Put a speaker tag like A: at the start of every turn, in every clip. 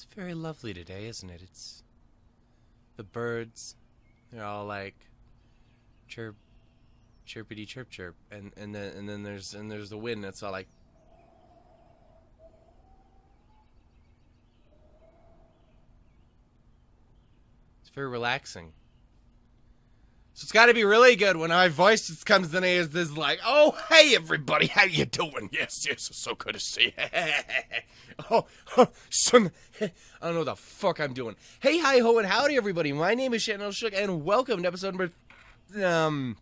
A: It's very lovely today, isn't it? It's the birds. They're all like chirp, chirpity chirp chirp, and then there's the wind that's all like. It's very relaxing. So it's got to be really good when my voice just comes in as this like, oh, hey, everybody, how you doing? Yes, it's so good to see you. Son, I don't know what the fuck I'm doing. Hey, hi, ho, and howdy, everybody. My name is Shamylan, and welcome to episode number...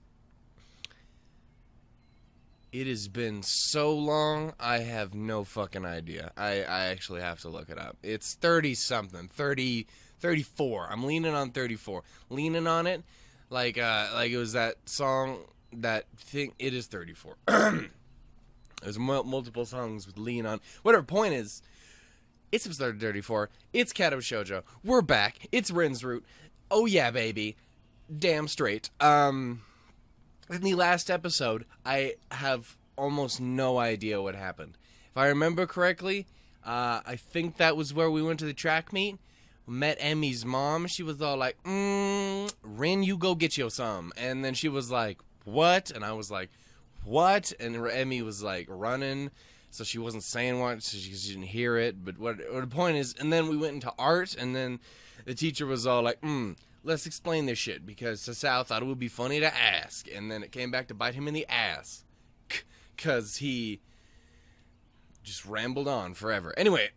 A: It has been so long, I have no fucking idea. I actually have to look it up. It's 30-something, 34. I'm leaning on 34. Leaning on it. Like it was that song, that thing. It is 34. There's multiple songs with lean on. Whatever, point is, it's episode 34. It's Katawa Shoujo. We're back. It's RIN's Root. Oh yeah, baby. Damn straight. In the last episode, I have almost no idea what happened. If I remember correctly, I think that was where we went to the track meet. Met Emmy's mom. She was all like, Rin, you go get you some. And then she was like, what? And I was like, what? And Emmy was like running, so she wasn't saying what, so she didn't hear it. But what the point is, and then we went into art, and then the teacher was all like, let's explain this shit, because Sal thought it would be funny to ask. And then it came back to bite him in the ass, because he just rambled on forever. Anyway,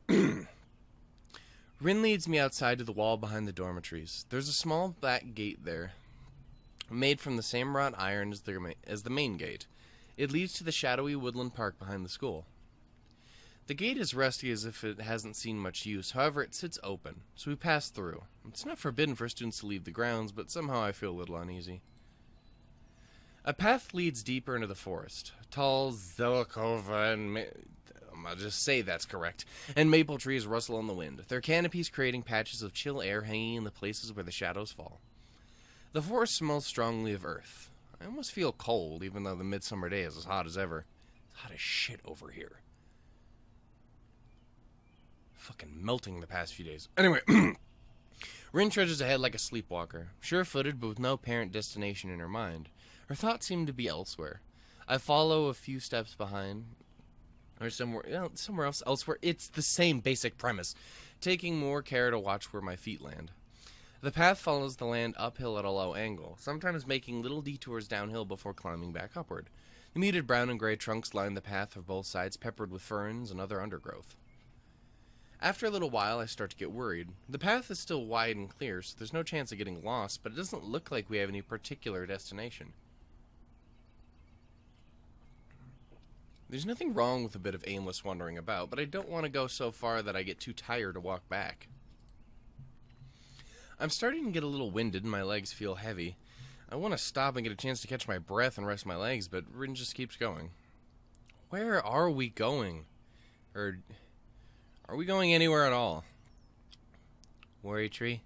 A: Rin leads me outside to the wall behind the dormitories. There's a small black gate there, made from the same wrought iron as the main gate. It leads to the shadowy woodland park behind the school. The gate is rusty as if it hasn't seen much use. However, it sits open, so we pass through. It's not forbidden for students to leave the grounds, but somehow I feel a little uneasy. A path leads deeper into the forest. Tall Zelakova and... I'll just say that's correct. And maple trees rustle in the wind, their canopies creating patches of chill air hanging in the places where the shadows fall. The forest smells strongly of earth. I almost feel cold, even though the midsummer day is as hot as ever. It's hot as shit over here. Fucking melting the past few days. Anyway, Rin trudges ahead like a sleepwalker, sure-footed but with no apparent destination in her mind. Her thoughts seem to be elsewhere. I follow a few steps behind... or somewhere else, elsewhere. It's the same basic premise, taking more care to watch where my feet land. The path follows the land uphill at a low angle, sometimes making little detours downhill before climbing back upward. The muted brown and gray trunks line the path of both sides, peppered with ferns and other undergrowth. After a little while, I start to get worried. The path is still wide and clear, so there's no chance of getting lost, but it doesn't look like we have any particular destination. There's nothing wrong with a bit of aimless wandering about, but I don't want to go so far that I get too tired to walk back. I'm starting to get a little winded and my legs feel heavy. I want to stop and get a chance to catch my breath and rest my legs, but Rin just keeps going. Where are we going? Or are we going anywhere at all? Worry tree?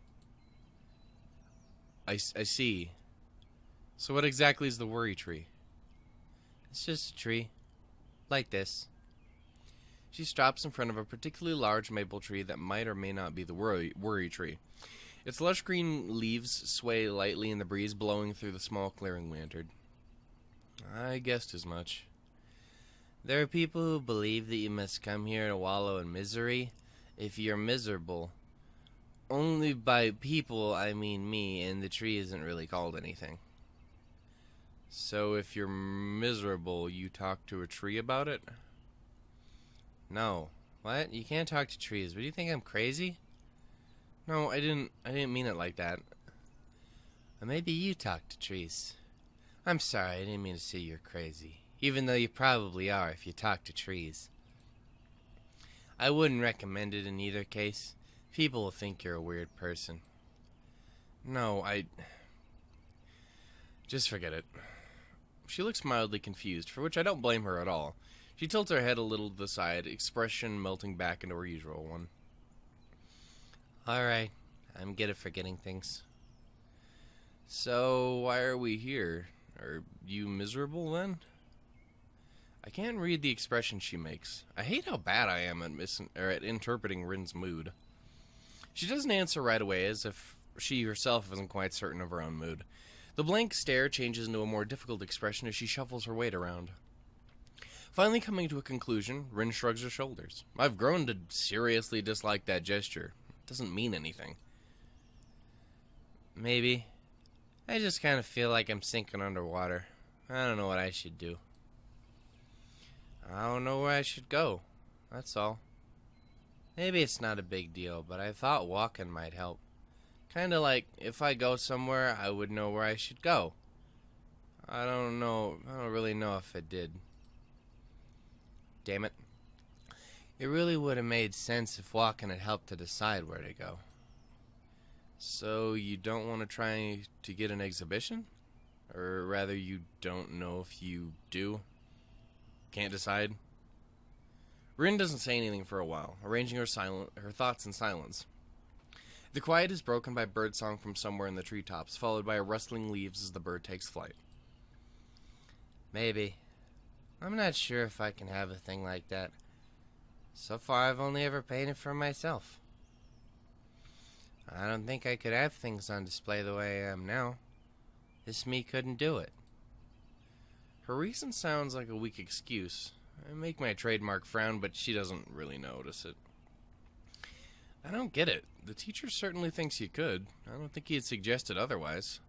A: I see. So what exactly is the worry tree? It's just a tree. Like this. She stops in front of a particularly large maple tree that might or may not be the worry tree. Its lush green leaves sway lightly in the breeze blowing through the small clearing we entered. I guessed as much. There are people who believe that you must come here to wallow in misery if you're miserable. Only by people, I mean me, and the tree isn't really called anything. So if you're miserable, you talk to a tree about it? No. What? You can't talk to trees. What, do you think I'm crazy? No, I didn't mean it like that. Or maybe you talk to trees. I'm sorry, I didn't mean to say you're crazy. Even though you probably are if you talk to trees. I wouldn't recommend it in either case. People will think you're a weird person. No, just forget it. She looks mildly confused, for which I don't blame her at all. She tilts her head a little to the side, expression melting back into her usual one. Alright, I'm good at forgetting things. So, why are we here? Are you miserable, then? I can't read the expression she makes. I hate how bad I am at interpreting Rin's mood. She doesn't answer right away, as if she herself isn't quite certain of her own mood. The blank stare changes into a more difficult expression as she shuffles her weight around. Finally coming to a conclusion, Rin shrugs her shoulders. I've grown to seriously dislike that gesture. It doesn't mean anything. Maybe. I just kind of feel like I'm sinking underwater. I don't know what I should do. I don't know where I should go. That's all. Maybe it's not a big deal, but I thought walking might help. Kind of like if I go somewhere, I would know where I should go. I don't really know if it did. Damn it. It really would have made sense if walking had helped to decide where to go. So you don't want to try to get an exhibition? Or rather, you don't know if you do? Can't decide? Rin doesn't say anything for a while, arranging her thoughts in silence. The quiet is broken by birdsong from somewhere in the treetops, followed by a rustling leaves as the bird takes flight. Maybe. I'm not sure if I can have a thing like that. So far, I've only ever painted for myself. I don't think I could have things on display the way I am now. This me couldn't do it. Her reason sounds like a weak excuse. I make my trademark frown, but she doesn't really notice it. I don't get it. The teacher certainly thinks you could. I don't think he had suggested otherwise.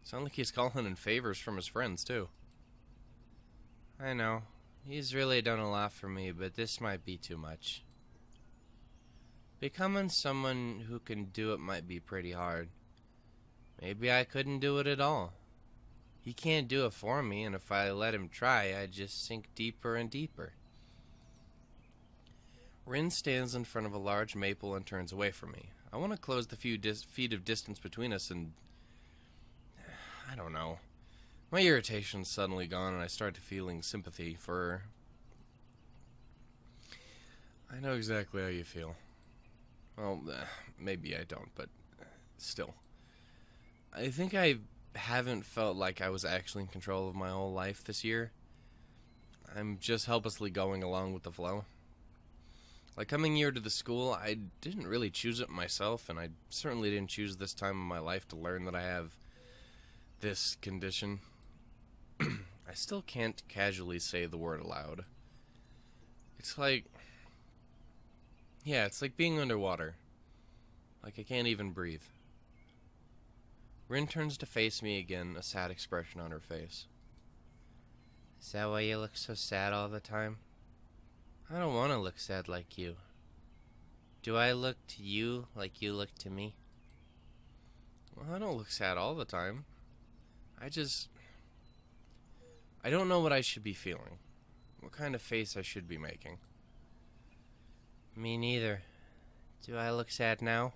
A: Sounds like he's calling in favors from his friends, too. I know. He's really done a lot for me, but this might be too much. Becoming someone who can do it might be pretty hard. Maybe I couldn't do it at all. He can't do it for me, and if I let him try, I'd just sink deeper and deeper. Rin stands in front of a large maple and turns away from me. I want to close the few feet of distance between us and... I don't know. My irritation's suddenly gone and I start feeling sympathy for her. I know exactly how you feel. Well, maybe I don't, but still. I think I haven't felt like I was actually in control of my whole life this year. I'm just helplessly going along with the flow. Like coming here to the school, I didn't really choose it myself, and I certainly didn't choose this time in my life to learn that I have this condition. I still can't casually say the word aloud. It's like... yeah, it's like being underwater. Like I can't even breathe. Rin turns to face me again, a sad expression on her face. Is that why you look so sad all the time? I don't want to look sad like you. Do I look to you like you look to me? Well, I don't look sad all the time. I don't know what I should be feeling. What kind of face I should be making. Me neither. Do I look sad now?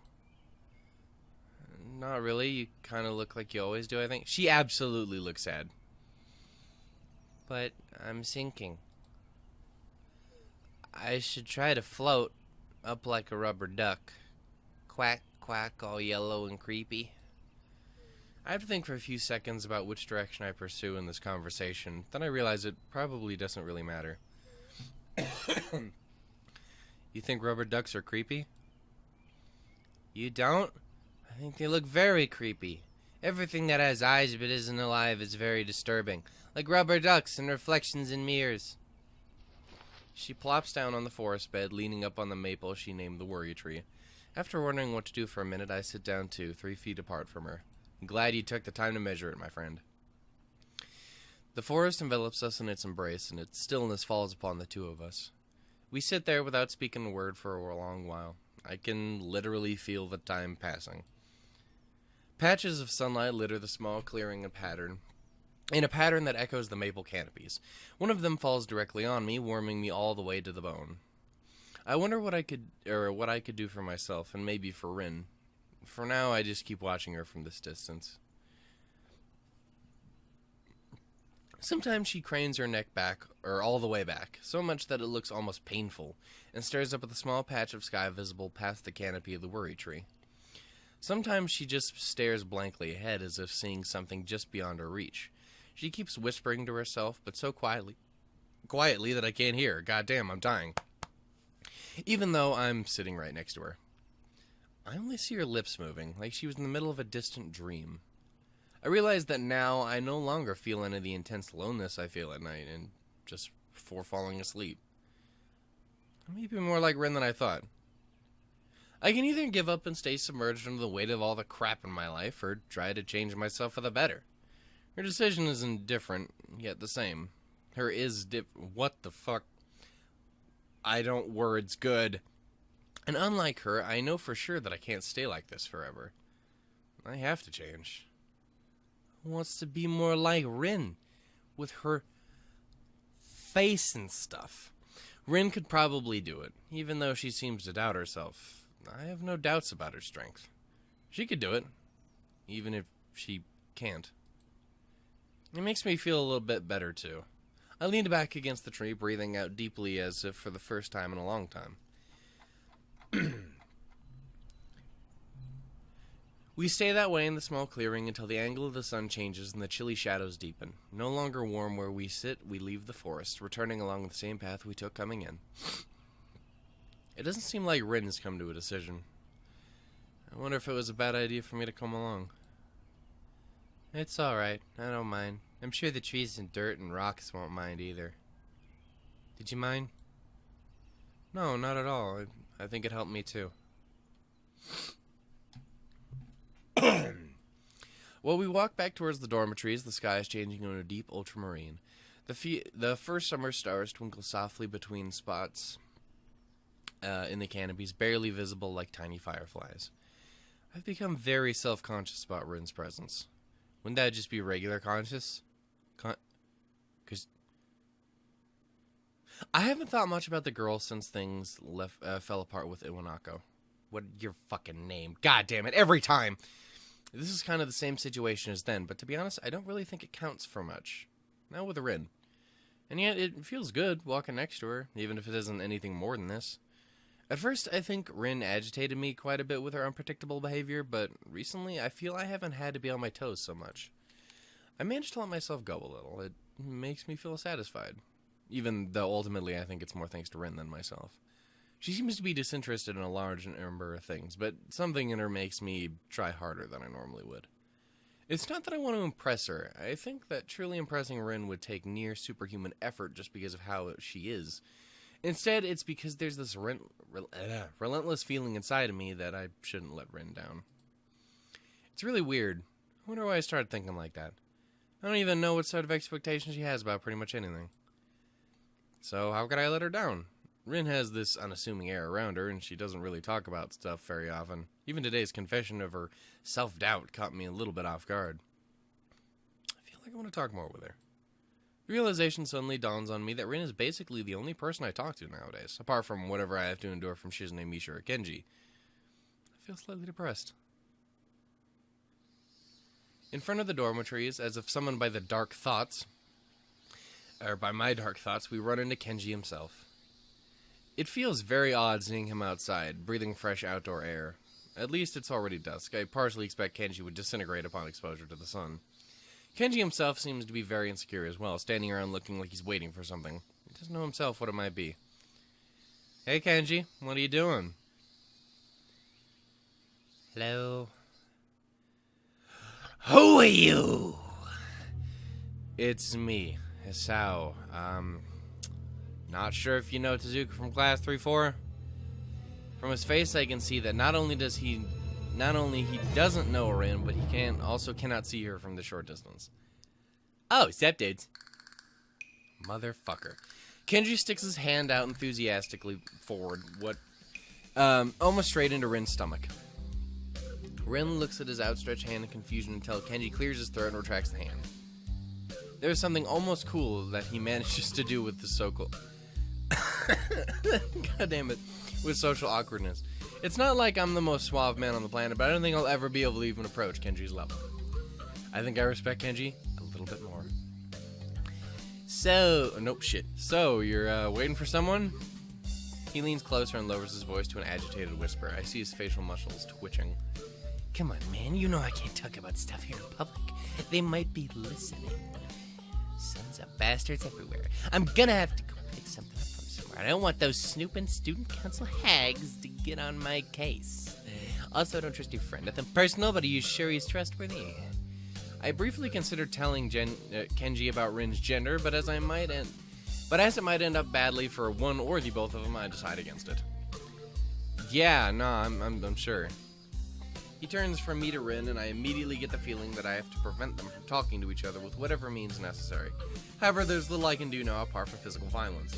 A: Not really. You kind of look like you always do, I think. She absolutely looks sad. But I'm sinking. I should try to float up like a rubber duck. Quack, quack, all yellow and creepy. I have to think for a few seconds about which direction I pursue in this conversation. Then I realize it probably doesn't really matter. You think rubber ducks are creepy? You don't? I think they look very creepy. Everything that has eyes but isn't alive is very disturbing. Like rubber ducks and reflections in mirrors. She plops down on the forest bed, leaning up on the maple she named the worry tree. After wondering what to do for a minute, I sit down too, 3 feet apart from her. I'm glad you took the time to measure it, my friend. The forest envelops us in its embrace, and its stillness falls upon the two of us. We sit there without speaking a word for a long while. I can literally feel the time passing. Patches of sunlight litter the small clearing in a pattern that echoes the maple canopies. One of them falls directly on me, warming me all the way to the bone. I wonder what I could do for myself, and maybe for Rin. For now, I just keep watching her from this distance. Sometimes she cranes her neck back, or all the way back, so much that it looks almost painful, and stares up at the small patch of sky visible past the canopy of the worry tree. Sometimes she just stares blankly ahead as if seeing something just beyond her reach. She keeps whispering to herself, but so quietly that I can't hear her. Goddamn, I'm dying. Even though I'm sitting right next to her. I only see her lips moving, like she was in the middle of a distant dream. I realize that now I no longer feel any of the intense loneliness I feel at night, and just before falling asleep. I may be more like Rin than I thought. I can either give up and stay submerged under the weight of all the crap in my life, or try to change myself for the better. Her decision is indifferent, yet the same. What the fuck? I don't words good. And unlike her, I know for sure that I can't stay like this forever. I have to change. Who wants to be more like Rin, with her face and stuff? Rin could probably do it, even though she seems to doubt herself. I have no doubts about her strength. She could do it, even if she can't. It makes me feel a little bit better, too. I leaned back against the tree, breathing out deeply as if for the first time in a long time. We stay that way in the small clearing until the angle of the sun changes and the chilly shadows deepen. No longer warm where we sit, we leave the forest, returning along the same path we took coming in. It doesn't seem like Rin has come to a decision. I wonder if it was a bad idea for me to come along. It's alright, I don't mind. I'm sure the trees and dirt and rocks won't mind either. Did you mind? No, not at all. I think it helped me too. While we walk back towards the dormitories, the sky is changing into a deep ultramarine. The first summer stars twinkle softly between spots in the canopies, barely visible like tiny fireflies. I've become very self-conscious about Rin's presence. Wouldn't that just be regular conscious? Because I haven't thought much about the girl since things fell apart with Iwanako. What your fucking name? God damn it, every time! This is kind of the same situation as then, but to be honest, I don't really think it counts for much. Not with Rin. And yet, it feels good walking next to her, even if it isn't anything more than this. At first, I think Rin agitated me quite a bit with her unpredictable behavior, but recently, I feel I haven't had to be on my toes so much. I managed to let myself go a little. It makes me feel satisfied. Even though ultimately I think it's more thanks to Rin than myself. She seems to be disinterested in a large number of things, but something in her makes me try harder than I normally would. It's not that I want to impress her. I think that truly impressing Rin would take near superhuman effort just because of how she is. Instead, it's because there's this relentless feeling inside of me that I shouldn't let Rin down. It's really weird. I wonder why I started thinking like that. I don't even know what sort of expectations she has about pretty much anything. So how could I let her down? Rin has this unassuming air around her, and she doesn't really talk about stuff very often. Even today's confession of her self-doubt caught me a little bit off guard. I feel like I want to talk more with her. The realization suddenly dawns on me that Rin is basically the only person I talk to nowadays, apart from whatever I have to endure from Shizune, Misha, or Kenji. I feel slightly depressed. In front of the dormitories, as if summoned by my dark thoughts, we run into Kenji himself. It feels very odd seeing him outside, breathing fresh outdoor air. At least it's already dusk. I partially expect Kenji would disintegrate upon exposure to the sun. Kenji himself seems to be very insecure as well, standing around looking like he's waiting for something. He doesn't know himself what it might be. Hey Kenji, what are you doing? Hello? Who are you? It's me, Hisao. Not sure if you know Tezuka from class 3-4. From his face, I can see that not only he doesn't know Rin, but he also cannot see her from the short distance. Oh, sup, dudes. Motherfucker. Kenji sticks his hand out enthusiastically forward, almost straight into Rin's stomach. Rin looks at his outstretched hand in confusion until Kenji clears his throat and retracts the hand. There's something almost cool that he manages to do with the so-called... God damn it. With social awkwardness. It's not like I'm the most suave man on the planet, but I don't think I'll ever be able to even approach Kenji's level. I think I respect Kenji a little bit more. So, you're waiting for someone? He leans closer and lowers his voice to an agitated whisper. I see his facial muscles twitching. Come on, man, you know I can't talk about stuff here in public. They might be listening. Sons of bastards everywhere. I'm gonna have to go pick something up from somewhere. I don't want those snooping student council hags to get on my case.
B: Also, I don't trust your friend. Nothing personal, but are you sure he's trustworthy?
A: I briefly considered telling Kenji about Rin's gender, but as it might end up badly for one or the both of them, I decide against it. Yeah, no, I'm sure. He turns from me to Rin, and I immediately get the feeling that I have to prevent them from talking to each other with whatever means necessary. However, there's little I can do now apart from physical violence.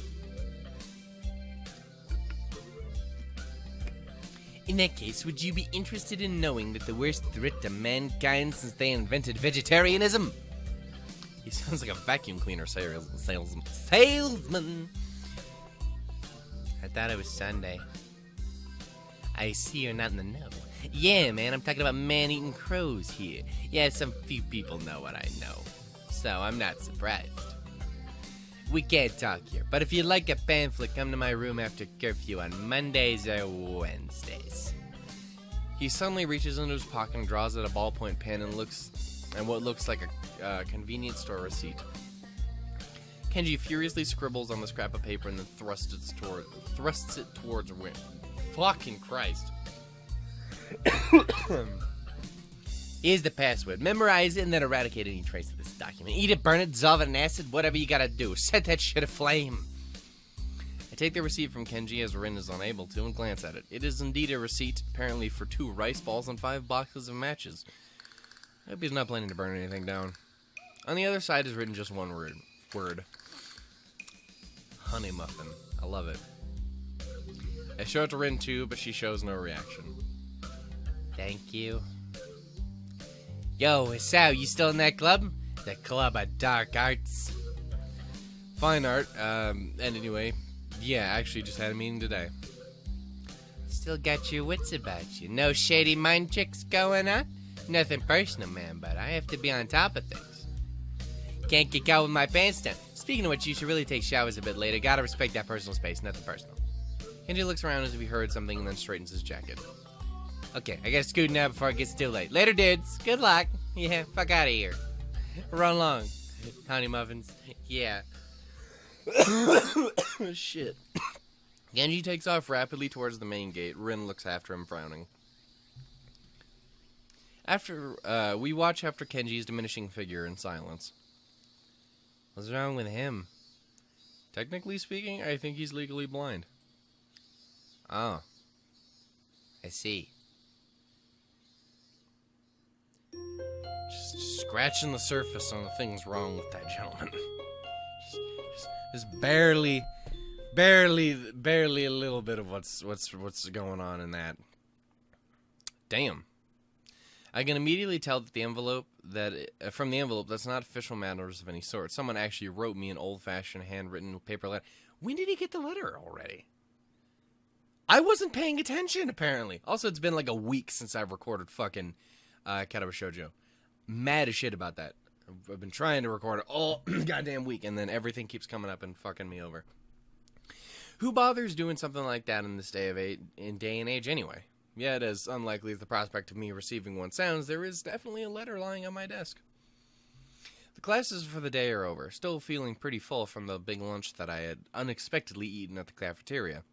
B: In that case, would you be interested in knowing that the worst threat to mankind since they invented vegetarianism?
A: He sounds like a vacuum cleaner salesman.
B: I thought it was Sunday. I see you're not in the know. Yeah, man, I'm talking about man-eating crows here. Yeah, some few people know what I know, so I'm not surprised. We can't talk here, but if you'd like a pamphlet, come to my room after curfew on Mondays or Wednesdays.
A: He suddenly reaches into his pocket and draws out a ballpoint pen and what looks like a convenience store receipt. Kenji furiously scribbles on the scrap of paper and then thrusts it towards Rin. Fucking Christ.
B: Here's the password. Memorize it and then eradicate any trace of this document. Eat it, burn it, dissolve it in acid, whatever you gotta do. Set that shit aflame.
A: I take the receipt from Kenji as Rin is unable to and glance at it. It is indeed a receipt, apparently for 2 rice balls and 5 boxes of matches. I hope he's not planning to burn anything down. On the other side is written just one word. Honey muffin. I love it. I show it to Rin too, but she shows no reaction.
B: Thank you. Yo, Sal, you still in that club? The Club of Dark Arts.
A: Fine art. And anyway, yeah, I actually just had a meeting today.
B: Still got your wits about you. No shady mind tricks going on? Nothing personal, man, but I have to be on top of things. Can't get out with my pants down. Speaking of which, you should really take showers a bit later. Gotta respect that personal space, nothing personal.
A: Kenji looks around as if he heard something and then straightens his jacket.
B: Okay, I gotta scoot now before it gets too late. Later, dudes. Good luck. Yeah, fuck out of here. Run along. Honey muffins. Yeah.
A: Shit. Genji takes off rapidly towards the main gate. Rin looks after him, frowning. We watch after Kenji's diminishing figure in silence.
B: What's wrong with him?
A: Technically speaking, I think he's legally blind.
B: Oh. I see.
A: Just scratching the surface on the things wrong with that gentleman. Just barely a little bit of what's going on in that. Damn. I can immediately tell that from the envelope that's not official matters of any sort. Someone actually wrote me an old-fashioned handwritten paper letter. When did he get the letter already? I wasn't paying attention, apparently. Also, it's been like a week since I've recorded fucking Katawa Shoujo. Mad as shit about that. I've been trying to record it all goddamn week, and then everything keeps coming up and fucking me over. Who bothers doing something like that in this day and age anyway? Yet, as unlikely as the prospect of me receiving one sounds, there is definitely a letter lying on my desk. The classes for the day are over, still feeling pretty full from the big lunch that I had unexpectedly eaten at the cafeteria.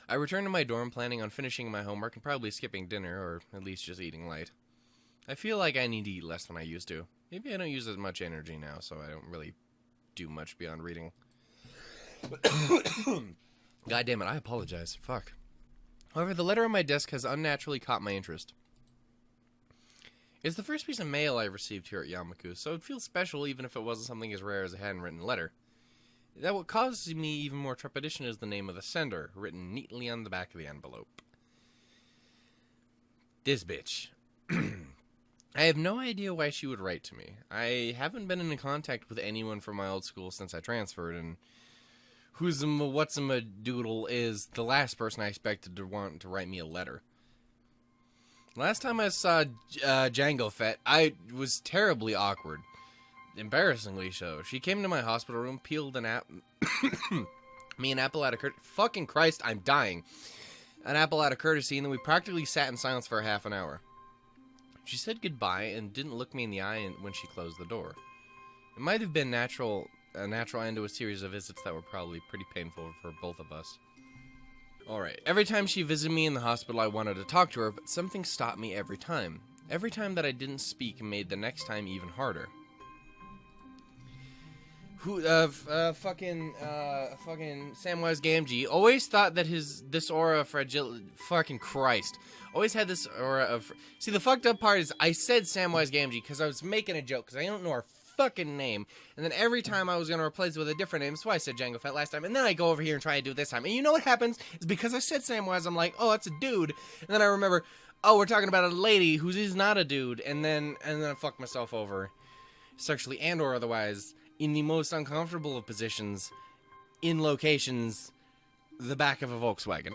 A: I return to my dorm planning on finishing my homework and probably skipping dinner, or at least just eating light. I feel like I need to eat less than I used to. Maybe I don't use as much energy now, so I don't really do much beyond reading. God damn it, I apologize. Fuck. However, the letter on my desk has unnaturally caught my interest. It's the first piece of mail I received here at Yamaku, so it feels special even if it wasn't something as rare as a handwritten letter. That what causes me even more trepidation is the name of the sender, written neatly on the back of the envelope. This bitch. I have no idea why she would write to me. I haven't been in contact with anyone from my old school since I transferred, and what's-a-doodle is the last person I expected to want to write me a letter. Last time I saw Django Fett, I was terribly awkward. Embarrassingly so. She came to my hospital room, peeled an me an apple out of courtesy. Fucking Christ, I'm dying. An apple out of courtesy, and then we practically sat in silence for half an hour. She said goodbye and didn't look me in the eye when she closed the door. It might have been a natural end to a series of visits that were probably pretty painful for both of us. Alright, every time she visited me in the hospital, I wanted to talk to her, but something stopped me every time. Every time that I didn't speak made the next time even harder. Fucking Samwise Gamgee always thought that this aura of fragility, fucking Christ, always had this aura of, see, the fucked up part is I said Samwise Gamgee because I was making a joke, because I don't know her fucking name, and then every time I was going to replace it with a different name, so I said Jango Fett last time, and then I go over here and try to do it this time, and you know what happens? It's because I said Samwise, I'm like, oh, that's a dude, and then I remember, oh, we're talking about a lady who is not a dude, and then I fuck myself over, sexually and or otherwise, in the most uncomfortable of positions, in locations, the back of a Volkswagen.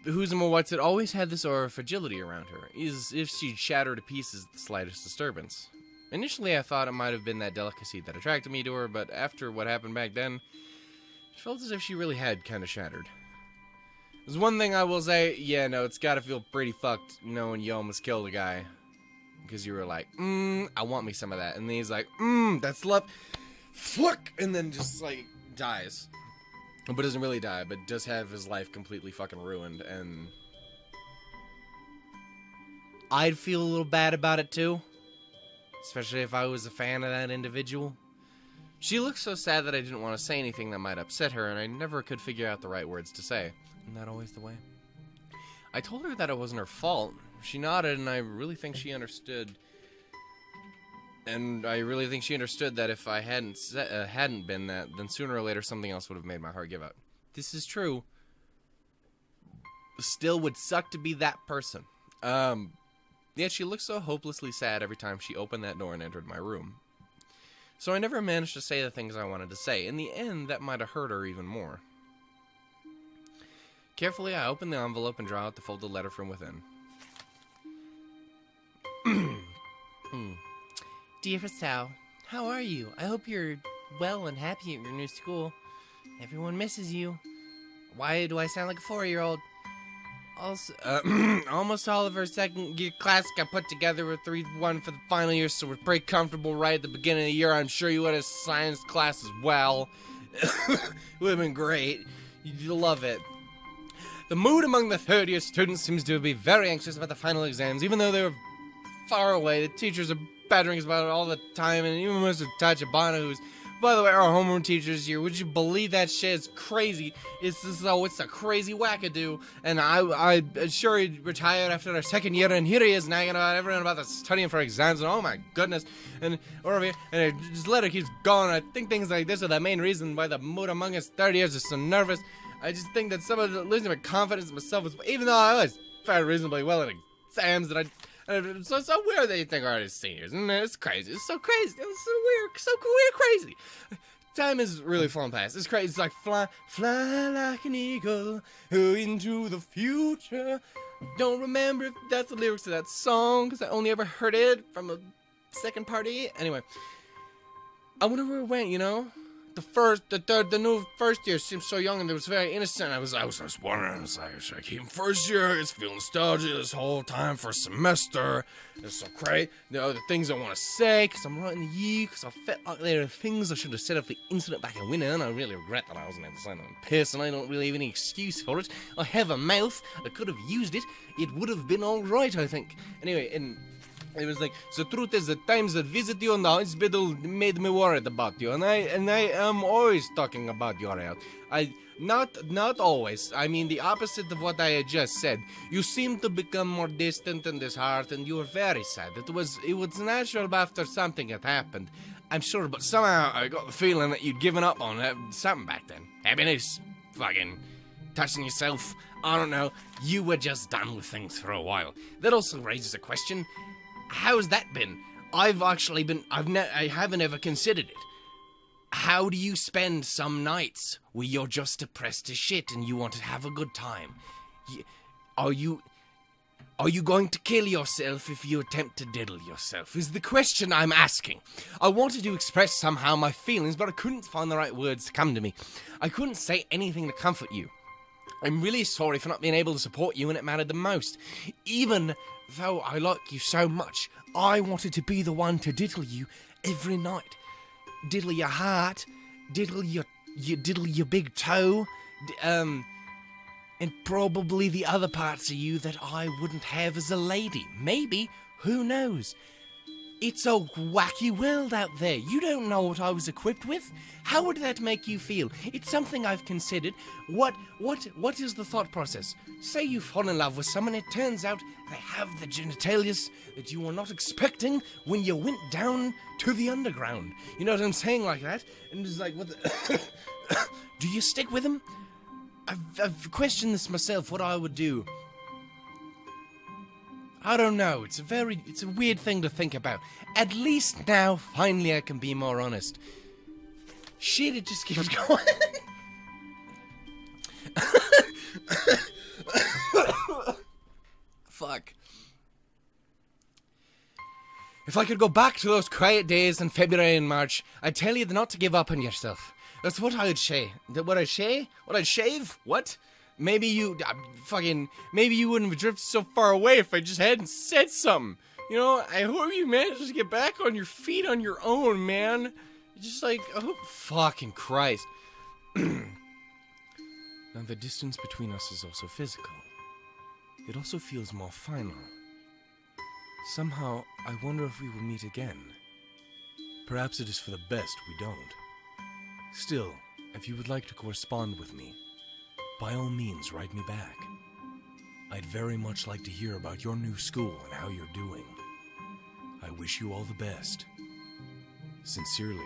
A: Who's and what's it always had this aura of fragility around her, is if she'd shatter to pieces the slightest disturbance. Initially, I thought it might have been that delicacy that attracted me to her, but after what happened back then, it felt as if she really had kind of shattered. There's one thing I will say, yeah, no, it's gotta feel pretty fucked knowing you almost killed a guy. Because you were like, I want me some of that. And then he's like, that's love. Fuck! And then just, like, dies. But doesn't really die, but does have his life completely fucking ruined. And I'd feel a little bad about it, too. Especially if I was a fan of that individual. She looked so sad that I didn't want to say anything that might upset her, and I never could figure out the right words to say. Isn't that always the way? I told her that it wasn't her fault. She nodded, and I really think she understood. And I really think she understood that if I hadn't been that, then sooner or later something else would have made my heart give out. This is true. Still would suck to be that person. Yet she looked so hopelessly sad every time she opened that door and entered my room. So I never managed to say the things I wanted to say. In the end, that might have hurt her even more. Carefully, I opened the envelope and drew out the folded letter from within.
B: Dear Sal, how are you? I hope you're well and happy at your new school. Everyone misses you. Why do I sound like a 4-year-old? Also, almost all of our second year class got put together with 3-1 for the final year, so we're pretty comfortable right at the beginning of the year. I'm sure you had a science class as well. It would have been great. You'd love it. The mood among the third-year students seems to be very anxious about the final exams, even though they were far away. The teachers are battering us about it all the time, and even Mr. Tachibana, who's, by the way, our homeroom teacher this year. Would you believe that shit? It's crazy. It's a crazy wackadoo, and I'm sure he retired after our second year, and here he is nagging about everyone about the studying for exams, and oh my goodness, and over here, and his letter keeps going. I think things like this are the main reason why the mood among us third years is so nervous. I just think that some of losing my confidence in myself was, even though I always fared reasonably well in exams, that it's so weird that you think we're seniors, and it's crazy. It's so crazy. It's so weird, crazy. Time is really flown past. It's crazy. It's like fly like an eagle into the future. Don't remember if that's the lyrics to that song, because I only ever heard it from a second party. Anyway, I wonder where it went, you know? The new first year seems so young and it was very innocent. I was wondering, should I keep in first year? It's feeling nostalgia this whole time for a semester. It's so great. The things I want to say, because I'm writing the year, because I felt like there are things I should have said off the incident back in winter, and I really regret that I wasn't able to say nothing piss, and I don't really have any excuse for it. I have a mouth. I could have used it. It would have been alright, I think. Anyway, and it was like, the truth is, the times that visit you in the hospital made me worried about you, and I am always talking about your health. Not always. I mean, the opposite of what I had just said. You seem to become more distant and disheartened, and you were very sad. It was natural after something had happened, I'm sure, but somehow I got the feeling that you'd given up on something back then. Happiness, fucking touching yourself, I don't know. You were just done with things for a while. That also raises a question. How's that been? I haven't ever considered it. How do you spend some nights where you're just depressed as shit and you want to have a good time? Are you going to kill yourself if you attempt to diddle yourself? Is the question I'm asking. I wanted to express somehow my feelings, but I couldn't find the right words to come to me. I couldn't say anything to comfort you. I'm really sorry for not being able to support you when it mattered the most. Even though I like you so much, I wanted to be the one to diddle you every night. Diddle your heart, diddle your big toe,
A: And probably the other parts of you that I wouldn't have as a lady. Maybe. Who knows? It's a wacky world out there. You don't know what I was equipped with. How would that make you feel? It's something I've considered. What is the thought process? Say you fall in love with someone, it turns out they have the genitalia that you were not expecting when you went down to the underground. You know what I'm saying, like that? And it's like, what the... Do you stick with them? I've questioned this myself, what I would do. I don't know, it's a weird thing to think about. At least now, finally I can be more honest. Shit, it just keeps going. Fuck. If I could go back to those quiet days in February and March, I'd tell you not to give up on yourself. That's what I'd say. What I'd say? What I'd shave? What? Maybe you, maybe you wouldn't have drifted so far away if I just hadn't said something. You know, I hope you managed to get back on your feet on your own, man. Just like, oh, fucking Christ. Now the distance between us is also physical. It also feels more final. Somehow, I wonder if we will meet again. Perhaps it is for the best we don't. Still, if you would like to correspond with me, by all means, write me back. I'd very much like to hear about your new school and how you're doing. I wish you all the best. Sincerely,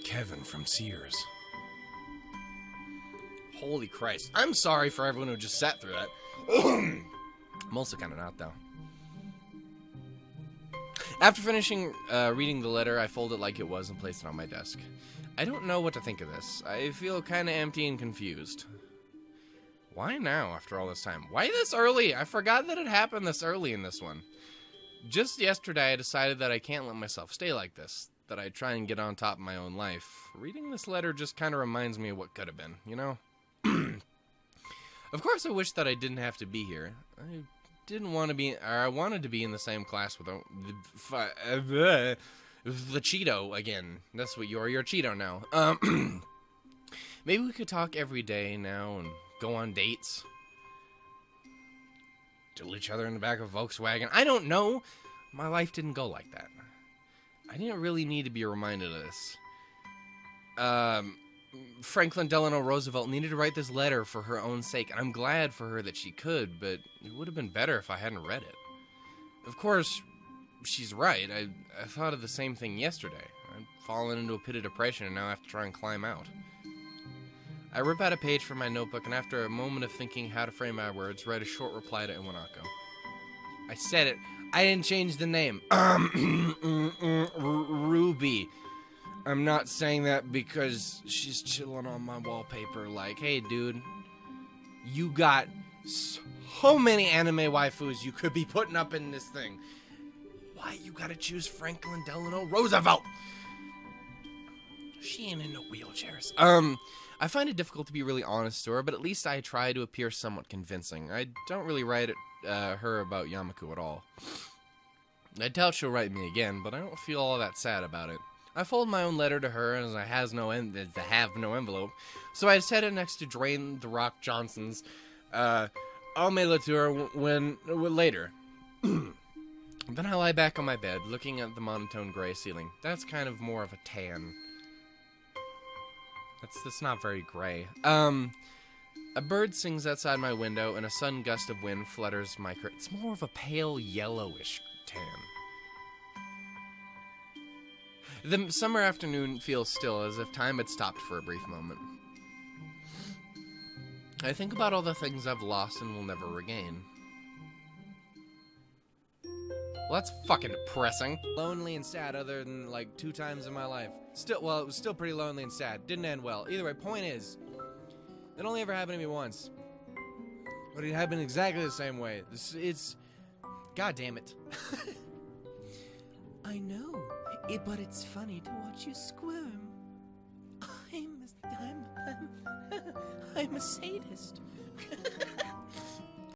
A: Kevin from Sears. Holy Christ. I'm sorry for everyone who just sat through that. I'm also kind of not, though. After finishing reading the letter, I folded it like it was and placed it on my desk. I don't know what to think of this. I feel kind of empty and confused. Why now, after all this time? Why this early? I forgot that it happened this early in this one. Just yesterday, I decided that I can't let myself stay like this, that I try and get on top of my own life. Reading this letter just kind of reminds me of what could have been, you know? Of course, I wish that I didn't have to be here. I didn't want to be, or I wanted to be in the same class with the Cheeto again. That's what you're Cheeto now. Maybe we could talk every day now and go on dates. Diddle each other in the back of a Volkswagen. I don't know. My life didn't go like that. I didn't really need to be reminded of this. Franklin Delano Roosevelt needed to write this letter for her own sake, and I'm glad for her that she could, but it would have been better if I hadn't read it. Of course, she's right. I thought of the same thing yesterday. I'd fallen into a pit of depression, and now I have to try and climb out. I rip out a page from my notebook, and after a moment of thinking how to frame my words, write a short reply to Iwanako. I said it. I didn't change the name. Ruby. I'm not saying that because she's chilling on my wallpaper like, hey, dude, you got so many anime waifus you could be putting up in this thing. Why you gotta choose Franklin Delano Roosevelt? She ain't in no wheelchairs. I find it difficult to be really honest to her, but at least I try to appear somewhat convincing. I don't really write her about Yamaku at all. I doubt she'll write me again, but I don't feel all that sad about it. I fold my own letter to her as I have no envelope, so I set it next to Dwayne The Rock Johnson's. I'll mail it to her later. Then I lie back on my bed, looking at the monotone gray ceiling. That's kind of more of a tan. That's not very gray. A bird sings outside my window, and a sudden gust of wind flutters my curtain. It's more of a pale yellowish tan. The summer afternoon feels still, as if time had stopped for a brief moment. I think about all the things I've lost and will never regain. Well, that's fucking depressing. Lonely and sad other than, like, 2 times in my life. It was still pretty lonely and sad. Didn't end well. Either way, point is, it only ever happened to me once. But it happened exactly the same way. God damn it. I know. But it's funny to watch you squirm. I'm a sadist.